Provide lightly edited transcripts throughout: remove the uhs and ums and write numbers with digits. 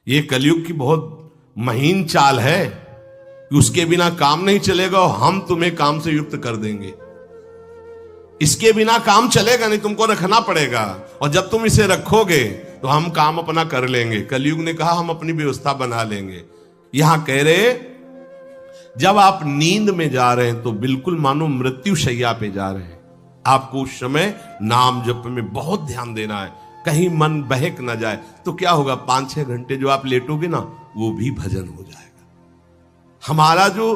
ये कलयुग की बहुत महीन चाल है कि उसके बिना काम नहीं चलेगा और हम तुम्हें काम से युक्त कर देंगे। इसके बिना काम चलेगा नहीं, तुमको रखना पड़ेगा, और जब तुम इसे रखोगे तो हम काम अपना कर लेंगे। कलयुग ने कहा हम अपनी व्यवस्था बना लेंगे। यहां कह रहे जब आप नींद में जा रहे हैं तो बिल्कुल मानो मृत्यु शैया पे जा रहे हैं, आपको उस समय नाम जप में बहुत ध्यान देना है, कहीं मन बहक ना जाए। तो क्या होगा, 5-6 घंटे जो आप लेटोगे ना, वो भी भजन हो जाएगा। हमारा जो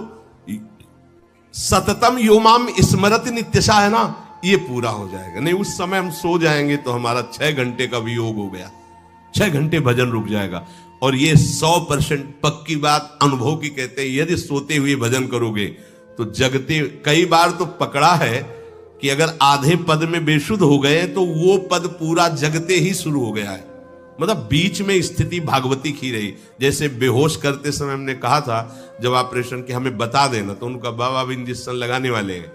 सततम योमाम स्मरति नित्यशा है ना, ये पूरा हो जाएगा। नहीं उस समय हम सो जाएंगे तो हमारा 6 घंटे का वियोग हो गया, 6 घंटे भजन रुक जाएगा। और ये 100% पक्की बात अनुभव की कहते हैं, यदि सोते हुए भजन करोगे तो जगते, कई बार तो पकड़ा है कि अगर आधे पद में बेशुद्ध हो गए तो वो पद पूरा जगते ही शुरू हो गया है, मतलब बीच में स्थिति भागवती की रही। जैसे बेहोश करते समय हमने कहा था जब ऑपरेशन के हमें बता देना, तो उनका बाबा अब इंजेक्शन लगाने वाले हैं,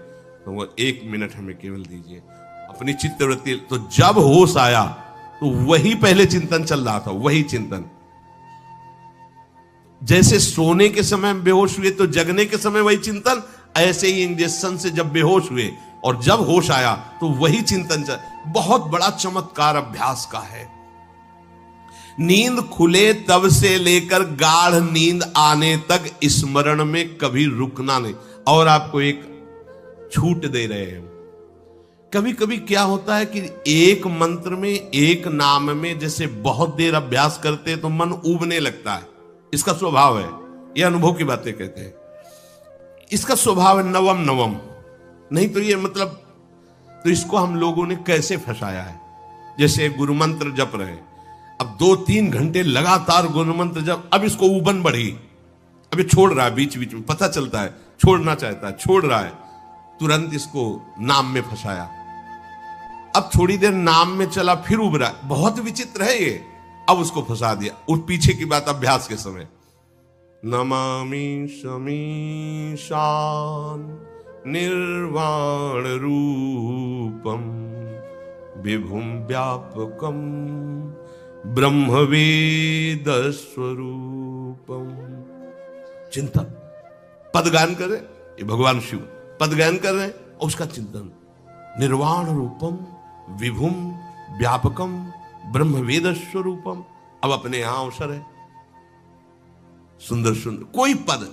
तो वो 1 मिनट हमें केवल दीजिए, अपनी चित्तवृत्ति। तो जब होश आया तो वही पहले चिंतन चल रहा था, वही चिंतन। जैसे सोने के समय बेहोश हुए तो जगने के समय वही चिंतन, ऐसे ही इंजेक्शन से जब बेहोश हुए और जब होश आया तो वही चिंतन चल। बहुत बड़ा चमत्कार अभ्यास का है। नींद खुले तब से लेकर गाढ़ नींद आने तक स्मरण में कभी रुकना नहीं। और आपको एक छूट दे रहे हैं, कभी कभी क्या होता है कि एक मंत्र में, एक नाम में जैसे बहुत देर अभ्यास करते हैं तो मन उबने लगता है, इसका स्वभाव है। यह अनुभव की बातें कहते हैं, इसका स्वभाव है नवम नवम। नहीं तो ये मतलब, तो इसको हम लोगों ने कैसे फंसाया है। जैसे गुरु मंत्र जप रहे, अब 2-3 घंटे लगातार गुरु मंत्र जप, अब इसको उबन बढ़ी, अब ये छोड़ रहा है, बीच बीच में पता चलता है छोड़ना चाहता है, छोड़ रहा है, तुरंत इसको नाम में फंसाया। अब थोड़ी देर नाम में चला, फिर उब रहा है, बहुत विचित्र है ये। अब उसको फंसा दिया। उस पीछे की बात अभ्यास के समय, नमामि शमीशान निर्वाण रूपम विभुम व्यापकम ब्रह्मवेद स्वरूपम। चिंतन, पदगान कर रहे, ये भगवान शिव पदगान कर रहे हैं और उसका चिंतन, निर्वाण रूपम विभुम व्यापकम ब्रह्मवेद स्वरूपम। अब अपने यहां अवसर है, सुंदर सुंदर कोई पद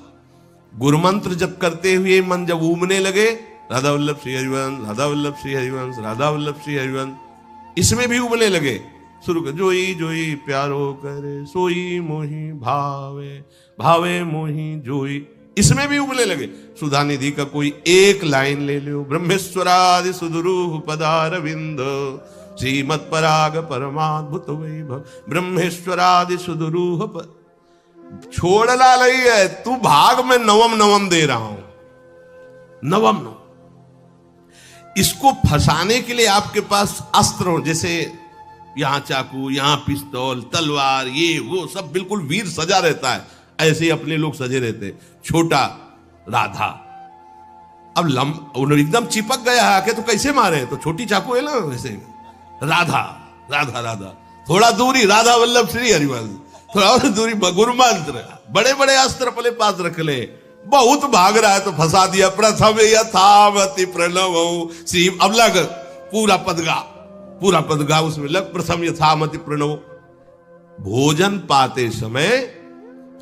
गुरु मंत्र जप करते हुए मन जब उबने लगे, राधा वल्लभ श्री हरिवंश, राधा वल्लभ श्री हरिवंश, राधा वल्लभ श्री हरिवंश, इसमें भी उबने लगे, शुरू कर, जोई जोई प्यारो करे सोई मोही भावे, भावे मोही जोई, इसमें भी उबने लगे। सुधा निधि का कोई एक लाइन ले लो, ब्रह्मेश्वरादि सुदुरूह पदारविंद श्रीमत् पराग परमाद्भुत वैभव, ब्रह्मेश्वरादि सुदुरूह छोड़ना नहीं है, तू भाग में नवम नवम दे रहा हूं, नवम नवम। इसको फंसाने के लिए आपके पास अस्त्र हो, जैसे यहां चाकू, यहां पिस्तौल, तलवार, ये वो सब बिल्कुल वीर सजा रहता है, ऐसे ही अपने लोग सजे रहते। छोटा राधा अब एकदम चिपक गया है आके, तो कैसे मारे, तो छोटी चाकू है ना, वैसे राधा राधा राधा, थोड़ा दूरी राधा वल्लभ श्री हरिवंश, थोड़ा और दूरी गुरु मंत्र, बड़े बड़े अस्त्र अपने पास रख ले। बहुत भाग रहा है तो फंसा दिया। प्रथम यथावति प्रणव श्री, अब लग पूरा पदगा, पूरा पदगा उसमें लग, प्रथम यथामति प्रणव। भोजन पाते समय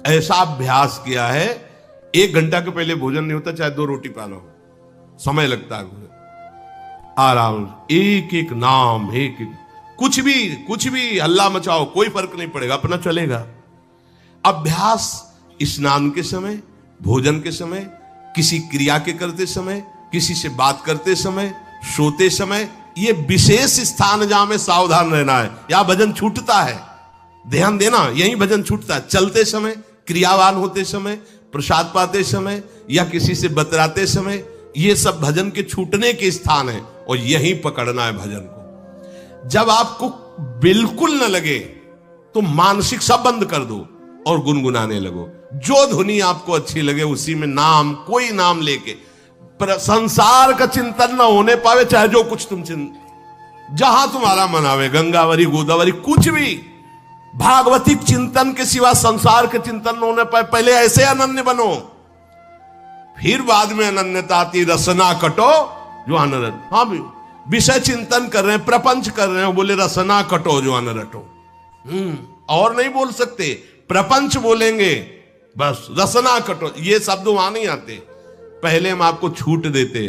ऐसा अभ्यास किया है, 1 घंटा के पहले भोजन नहीं होता, चाहे 2 रोटी पाना हो, समय लगता है। आराम, एक एक नाम, एक एक, कुछ भी हल्ला मचाओ, कोई फर्क नहीं पड़ेगा, अपना चलेगा। अभ्यास स्नान के समय, भोजन के समय, किसी क्रिया के करते समय, किसी से बात करते समय, सोते समय, ये विशेष स्थान जहां में सावधान रहना है। यहां भजन छूटता है, ध्यान देना, यही भजन छूटता है। चलते समय, क्रियावान होते समय, प्रसाद पाते समय या किसी से बतराते समय, ये सब भजन के छूटने के स्थान है, और यही पकड़ना है भजन को। जब आपको बिल्कुल न लगे तो मानसिक सब बंद कर दो और गुनगुनाने लगो। जो धुनी आपको अच्छी लगे उसी में नाम, कोई नाम लेके, पर संसार का चिंतन ना होने पावे, चाहे जो कुछ तुम जहां तुम्हारा मन आवे, गंगावरी गोदावरी कुछ भी, भागवतिक चिंतन के सिवा संसार के चिंतन होने पर पहले ऐसे अनन्य बनो, फिर बाद में अनन्यता आती। रसना कटो जो अनरट। हाँ भी विषय चिंतन कर रहे हैं, प्रपंच कर रहे हैं, बोले रसना कटो जो अनरटो। और नहीं बोल सकते, प्रपंच बोलेंगे बस। रसना कटो ये शब्द वहां नहीं आते। पहले हम आपको छूट देते,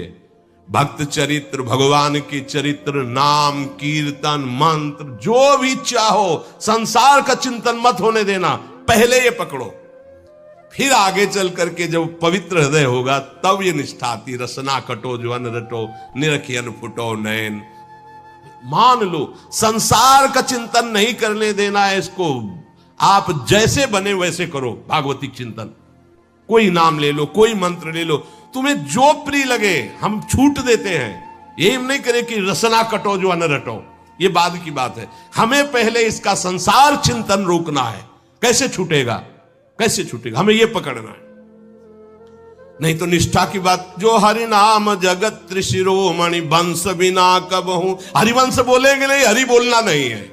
भक्त चरित्र, भगवान के चरित्र, नाम कीर्तन मंत्र जो भी चाहो, संसार का चिंतन मत होने देना, पहले ये पकड़ो। फिर आगे चल करके जब पवित्र हृदय होगा तब ये निष्ठा आती। रसना कटो जो अन रटो, निरखियन फुटो नयन। मान लो संसार का चिंतन नहीं करने देना है इसको। आप जैसे बने वैसे करो भागवतिक चिंतन। कोई नाम ले लो, कोई मंत्र ले लो, तुम्हें जो प्रिय लगे। हम छूट देते हैं, ये हम नहीं करें कि रसना कटो जो अन रटो, ये बाद की बात है। हमें पहले इसका संसार चिंतन रोकना है। कैसे छूटेगा, कैसे छूटेगा, हमें यह पकड़ना है। नहीं तो निष्ठा की बात, जो हरि नाम जगत त्रिशिरोमणि वंश बिना कबहू। हरिवंश बोलेंगे नहीं, हरि बोलना नहीं है,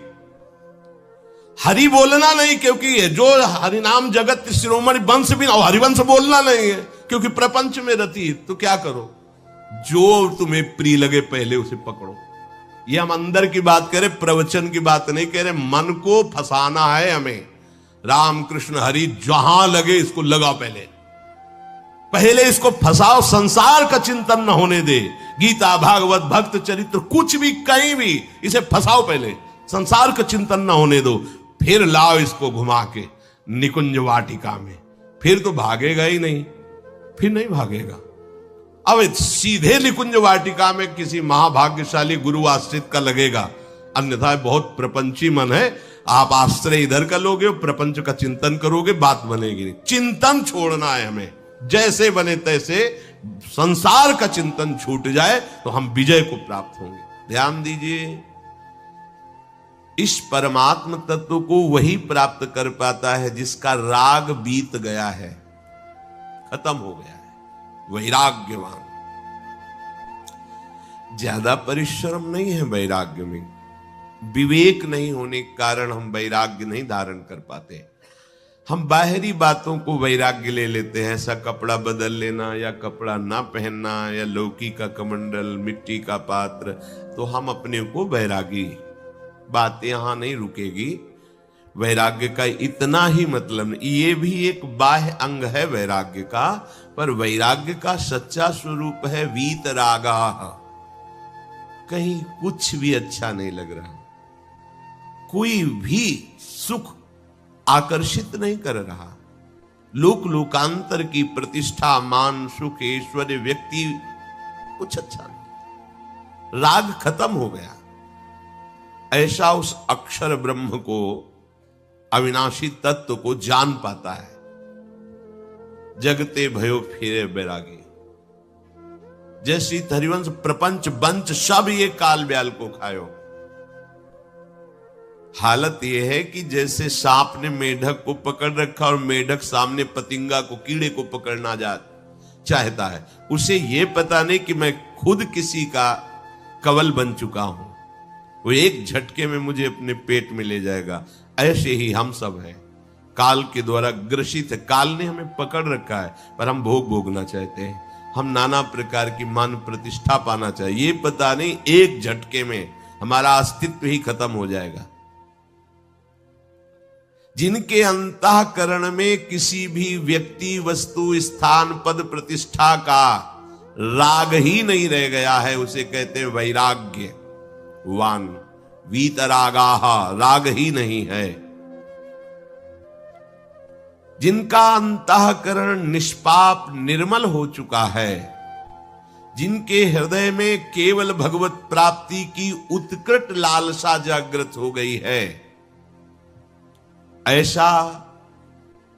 हरि बोलना नहीं, क्योंकि जो हरिनाम जगत शिरोमणि वंश बिना, हरिवंश बोलना नहीं है क्योंकि प्रपंच में रति। तो क्या करो, जो तुम्हें प्रिय लगे पहले उसे पकड़ो। ये हम अंदर की बात करें, प्रवचन की बात नहीं कह रहे। मन को फंसाना है हमें। राम कृष्ण हरि जहां लगे इसको लगा, पहले इसको फंसाओ। संसार का चिंतन न होने दे। गीता भागवत भक्त चरित्र कुछ भी कहीं भी इसे फंसाओ, पहले संसार का चिंतन न होने दो। फिर लाओ इसको घुमा के निकुंज वाटिका में, फिर तो भागेगा ही नहीं, फिर नहीं भागेगा। अब सीधे निकुंज वाटिका में किसी महाभाग्यशाली गुरु आश्रित का लगेगा, अन्यथा बहुत प्रपंची मन है। आप आश्रय इधर का लोगे, प्रपंच का चिंतन करोगे, बात बनेगी नहीं। चिंतन छोड़ना है हमें, जैसे बने तैसे संसार का चिंतन छूट जाए तो हम विजय को प्राप्त होंगे। ध्यान दीजिए, इस परमात्म तत्व को वही प्राप्त कर पाता है जिसका राग बीत गया है, खत्म हो गया है, वैराग्यवान। ज्यादा परिश्रम नहीं है वैराग्य में। विवेक नहीं होने के कारण हम वैराग्य नहीं धारण कर पाते। हम बाहरी बातों को वैराग्य ले लेते हैं, ऐसा कपड़ा बदल लेना या कपड़ा ना पहनना या लौकी का कमंडल, मिट्टी का पात्र, तो हम अपने को वैरागी। बात यहां नहीं रुकेगी। वैराग्य का इतना ही मतलब नहीं, ये भी एक बाह्य अंग है वैराग्य का, पर वैराग्य का सच्चा स्वरूप है वीतरागा। कहीं कुछ भी अच्छा नहीं लग रहा, कोई भी सुख आकर्षित नहीं कर रहा, लोक लोकांतर की प्रतिष्ठा, मान, सुख, ऐश्वर्य, व्यक्ति, कुछ अच्छा नहीं। राग खत्म हो गया। ऐसा उस अक्षर ब्रह्म को, अविनाशी तत्व को जान पाता है। जगते भयो फिरे बैरागी। जैसी हरिवंश प्रपंच बंच सब ये काल ब्याल को खायो। हालत यह है कि जैसे सांप ने मेढक को पकड़ रखा और मेढक सामने पतिंगा को, कीड़े को पकड़ना चाहता है। उसे यह पता नहीं कि मैं खुद किसी का कवल बन चुका हूं, वो एक झटके में मुझे अपने पेट में ले जाएगा। ऐसे ही हम सब हैं, काल के द्वारा ग्रसित है। काल ने हमें पकड़ रखा है, पर हम भोग भोगना चाहते हैं। हम नाना प्रकार की मान प्रतिष्ठा पाना चाहिए। ये पता नहीं एक झटके में हमारा अस्तित्व ही खत्म हो जाएगा। जिनके अंतःकरण में किसी भी व्यक्ति, वस्तु, स्थान, पद, प्रतिष्ठा का राग ही नहीं रह गया है, उसे कहते हैं वैराग्य वान। वीतरागाह, राग ही नहीं है। जिनका अंतःकरण निष्पाप निर्मल हो चुका है, जिनके हृदय में केवल भगवत प्राप्ति की उत्कट लालसा जागृत हो गई है, ऐसा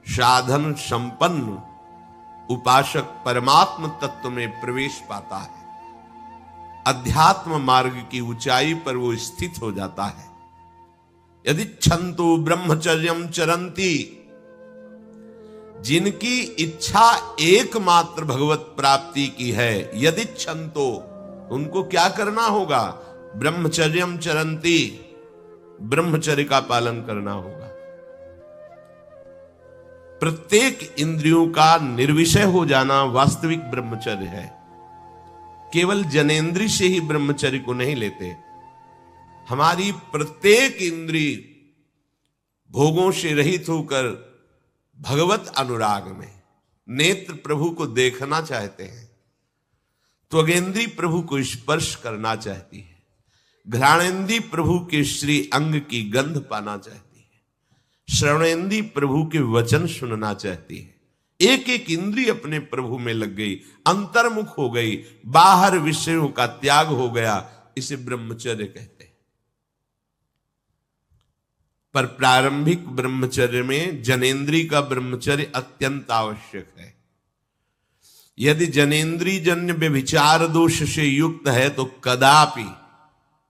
साधन संपन्न उपासक परमात्म तत्व में प्रवेश पाता है। अध्यात्म मार्ग की ऊंचाई पर वो स्थित हो जाता है। यदि छंतु ब्रह्मचर्यम चरंती, जिनकी इच्छा एकमात्र भगवत प्राप्ति की है, यदि छंतो, उनको क्या करना होगा? ब्रह्मचर्यम चरंती, ब्रह्मचर्य का पालन करना होगा। प्रत्येक इंद्रियों का निर्विषय हो जाना वास्तविक ब्रह्मचर्य है। केवल जनेंद्रिय से ही ब्रह्मचर्य को नहीं लेते। हमारी प्रत्येक इंद्रिय भोगों से रहित होकर भगवत अनुराग में, नेत्र प्रभु को देखना चाहते हैं, त्वगेंद्री प्रभु को स्पर्श करना चाहती है, घ्राणेंद्री प्रभु के श्री अंग की गंध पाना चाहती है, श्रवणेंद्री प्रभु के वचन सुनना चाहती है। एक एक इंद्रिय अपने प्रभु में लग गई, अंतर्मुख हो गई, बाहर विषयों का त्याग हो गया। इसे ब्रह्मचर्य कहते हैं। पर प्रारंभिक ब्रह्मचर्य में जनेंद्रिय का ब्रह्मचर्य अत्यंत आवश्यक है। यदि जनेंद्रिय जन्य व्यभिचार दोष से युक्त है तो कदापि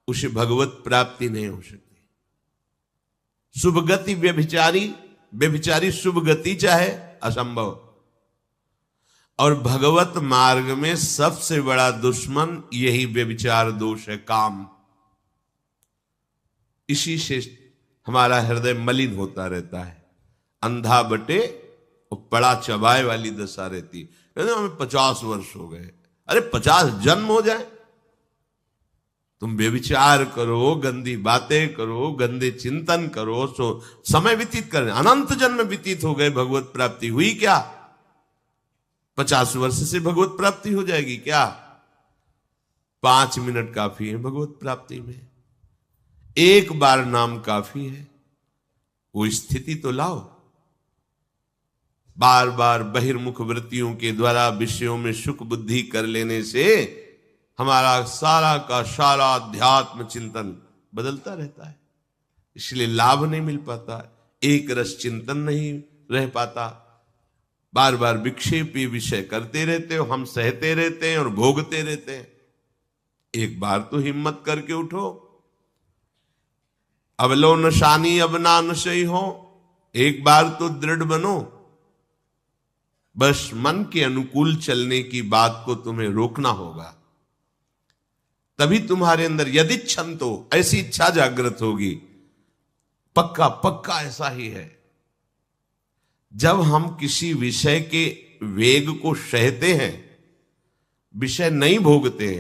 उसे भगवत प्राप्ति नहीं हो सकती। शुभ गति व्यभिचारी शुभ गति चाहे असंभव। और भगवत मार्ग में सबसे बड़ा दुश्मन यही व्यभिचार दोष है, काम। इसी से हमारा हृदय मलिन होता रहता है, अंधा बटे और पड़ा चबाए वाली दशा रहती। कहते हमें 50 वर्ष हो गए। अरे 50 जन्म हो जाए, तुम व्यभिचार करो, गंदी बातें करो, गंदे चिंतन करो, सो समय व्यतीत कर, अनंत जन्म व्यतीत हो गए, भगवत प्राप्ति हुई क्या? 50 वर्ष से भगवत प्राप्ति हो जाएगी क्या? 5 मिनट काफी है भगवत प्राप्ति में। एक बार नाम काफी है। वो स्थिति तो लाओ। बार बार बहिर्मुख वृत्तियों के द्वारा विषयों में सुख बुद्धि कर लेने से हमारा सारा का सारा अध्यात्म चिंतन बदलता रहता है, इसलिए लाभ नहीं मिल पाता, एक रस चिंतन नहीं रह पाता। बार बार विक्षेपी विषय करते रहते हो, हम सहते रहते हैं और भोगते रहते हैं। एक बार तो हिम्मत करके उठो। अब लो नशानी अब ना नशई हो, एक बार तो दृढ़ बनो। बस मन के अनुकूल चलने की बात को तुम्हें रोकना होगा, तभी तुम्हारे अंदर यदि क्षंतो, ऐसी इच्छा जागृत होगी। पक्का पक्का ऐसा ही है। जब हम किसी विषय के वेग को सहते हैं, विषय नहीं भोगते,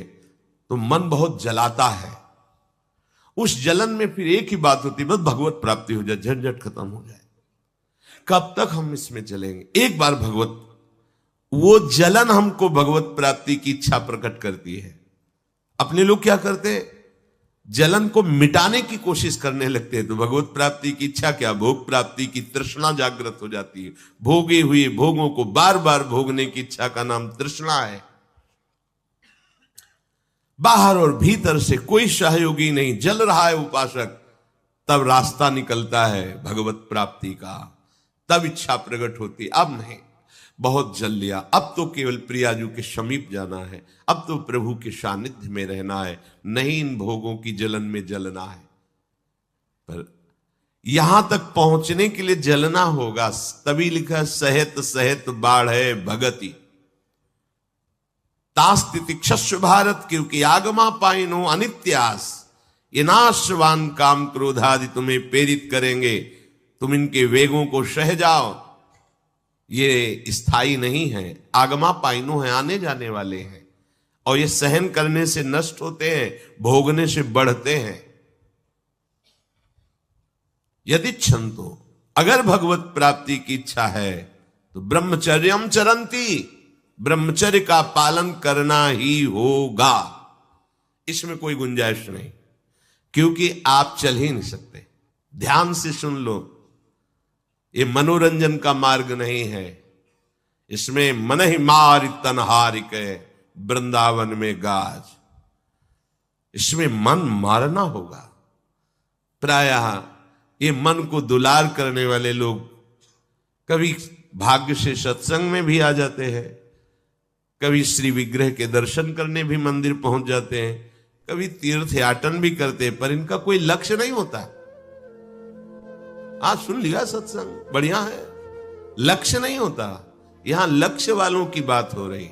तो मन बहुत जलाता है। उस जलन में फिर एक ही बात होती है, बस भगवत प्राप्ति हो जाए, झंझट खत्म हो जाए। कब तक हम इसमें चलेंगे? एक बार भगवत, वो जलन हमको भगवत प्राप्ति की इच्छा प्रकट करती है। अपने लोग क्या करते हैं? जलन को मिटाने की कोशिश करने लगते हैं। तो भगवत प्राप्ति की इच्छा क्या? भोग प्राप्ति की तृष्णा जागृत हो जाती है। भोगे हुए भोगों को बार बार भोगने की इच्छा का नाम तृष्णा है। बाहर और भीतर से कोई सहयोगी नहीं, जल रहा है उपासक, तब रास्ता निकलता है भगवत प्राप्ति का, तब इच्छा प्रकट होती। अब नहीं, बहुत जल लिया, अब तो केवल प्रियाजू के समीप जाना है, अब तो प्रभु के सानिध्य में रहना है, नहीं इन भोगों की जलन में जलना है। पर यहां तक पहुंचने के लिए जलना होगा, तभी लिखा सहित सहित बाढ़ है भगति तास्तिति क्षस्व भारत, क्योंकि आगमा पाइनो अनित्यास, ये नाशवान काम क्रोध आदि तुम्हें प्रेरित करेंगे, तुम इनके वेगों को सह जाओ। ये स्थायी नहीं है, आगमा पाइनो है, आने जाने वाले हैं, और ये सहन करने से नष्ट होते हैं, भोगने से बढ़ते हैं। यदि क्षंतो, अगर भगवत प्राप्ति की इच्छा है तो ब्रह्मचर्यम चरंती, ब्रह्मचर्य का पालन करना ही होगा। इसमें कोई गुंजाइश नहीं, क्योंकि आप चल ही नहीं सकते। ध्यान से सुन लो, ये मनोरंजन का मार्ग नहीं है। इसमें मन ही मार तनहारिक वृंदावन में गाज, इसमें मन मारना होगा। प्रायः ये मन को दुलार करने वाले लोग कभी भाग्य से सत्संग में भी आ जाते हैं, कभी श्री विग्रह के दर्शन करने भी मंदिर पहुंच जाते हैं, कभी तीर्थ याटन भी करते हैं, पर इनका कोई लक्ष्य नहीं होता। आज सुन लिया सत्संग, बढ़िया है, लक्ष्य नहीं होता। यहां लक्ष्य वालों की बात हो रही।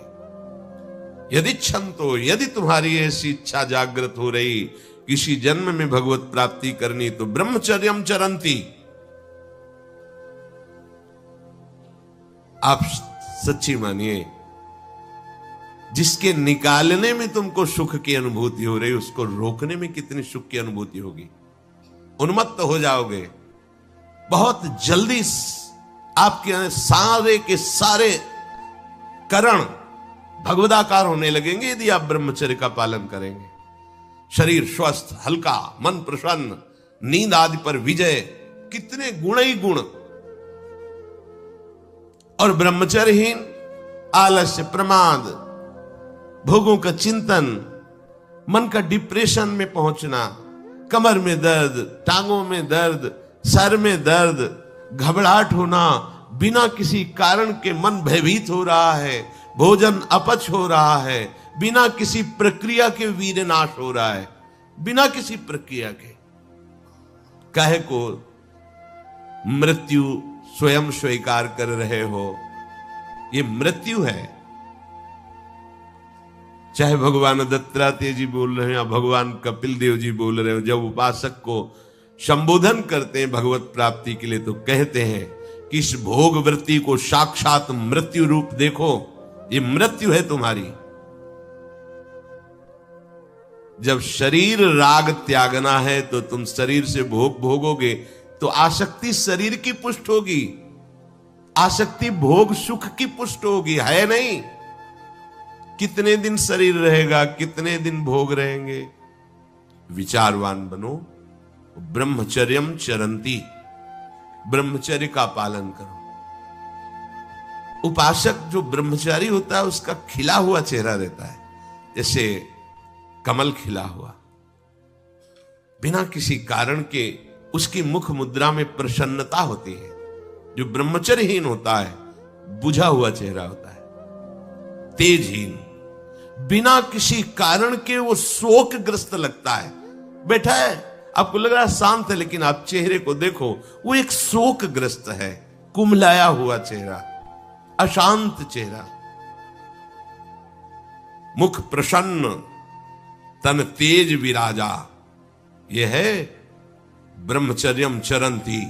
यदि क्षंतो, यदि तुम्हारी ऐसी इच्छा जागृत हो रही किसी जन्म में भगवत प्राप्ति करनी, तो ब्रह्मचर्यम चरंती, आप सच्ची मानिए, जिसके निकालने में तुमको सुख की अनुभूति हो रही, उसको रोकने में कितनी सुख की अनुभूति होगी। उन्मत्त हो जाओगे, बहुत जल्दी आपके सारे के सारे करण भगवदाकार होने लगेंगे यदि आप ब्रह्मचर्य का पालन करेंगे। शरीर स्वस्थ, हल्का, मन प्रसन्न, नींद आदि पर विजय, कितने गुण ही गुण। और ब्रह्मचर्यहीन आलस्य, प्रमाद, भोगों का चिंतन, मन का डिप्रेशन में पहुंचना, कमर में दर्द, टांगों में दर्द, सर में दर्द, घबराहट होना, बिना किसी कारण के मन भयभीत हो रहा है, भोजन अपच हो रहा है, बिना किसी प्रक्रिया के वीर नाश हो रहा है, बिना किसी प्रक्रिया के। काहे को मृत्यु स्वयं स्वीकार कर रहे हो, ये मृत्यु है। चाहे भगवान दत्तात्रेय जी बोल रहे हैं या भगवान कपिल देव जी बोल रहे हो, जब उपासक को संबोधन करते हैं भगवत प्राप्ति के लिए तो कहते हैं कि इस भोग वृत्ति को साक्षात मृत्यु रूप देखो, ये मृत्यु है तुम्हारी। जब शरीर राग त्यागना है तो तुम शरीर से भोग भोगोगे तो आसक्ति शरीर की पुष्ट होगी, आसक्ति भोग सुख की पुष्ट होगी, है नहीं। कितने दिन शरीर रहेगा, कितने दिन भोग रहेंगे। विचारवान बनो, ब्रह्मचर्यम चरंती, ब्रह्मचर्य का पालन करो। उपासक जो ब्रह्मचारी होता है उसका खिला हुआ चेहरा रहता है, जैसे कमल खिला हुआ, बिना किसी कारण के उसकी मुख मुद्रा में प्रसन्नता होती है। जो ब्रह्मचर्यहीन होता है बुझा हुआ चेहरा होता है, तेजहीन, बिना किसी कारण के वो शोकग्रस्त लगता है। बैठा है, आपको लग रहा है शांत है, लेकिन आप चेहरे को देखो, वो एक शोकग्रस्त है, कुम्हलाया हुआ चेहरा, अशांत चेहरा। मुख प्रसन्न, तन तेज विराजा, यह है ब्रह्मचर्यम चरंती।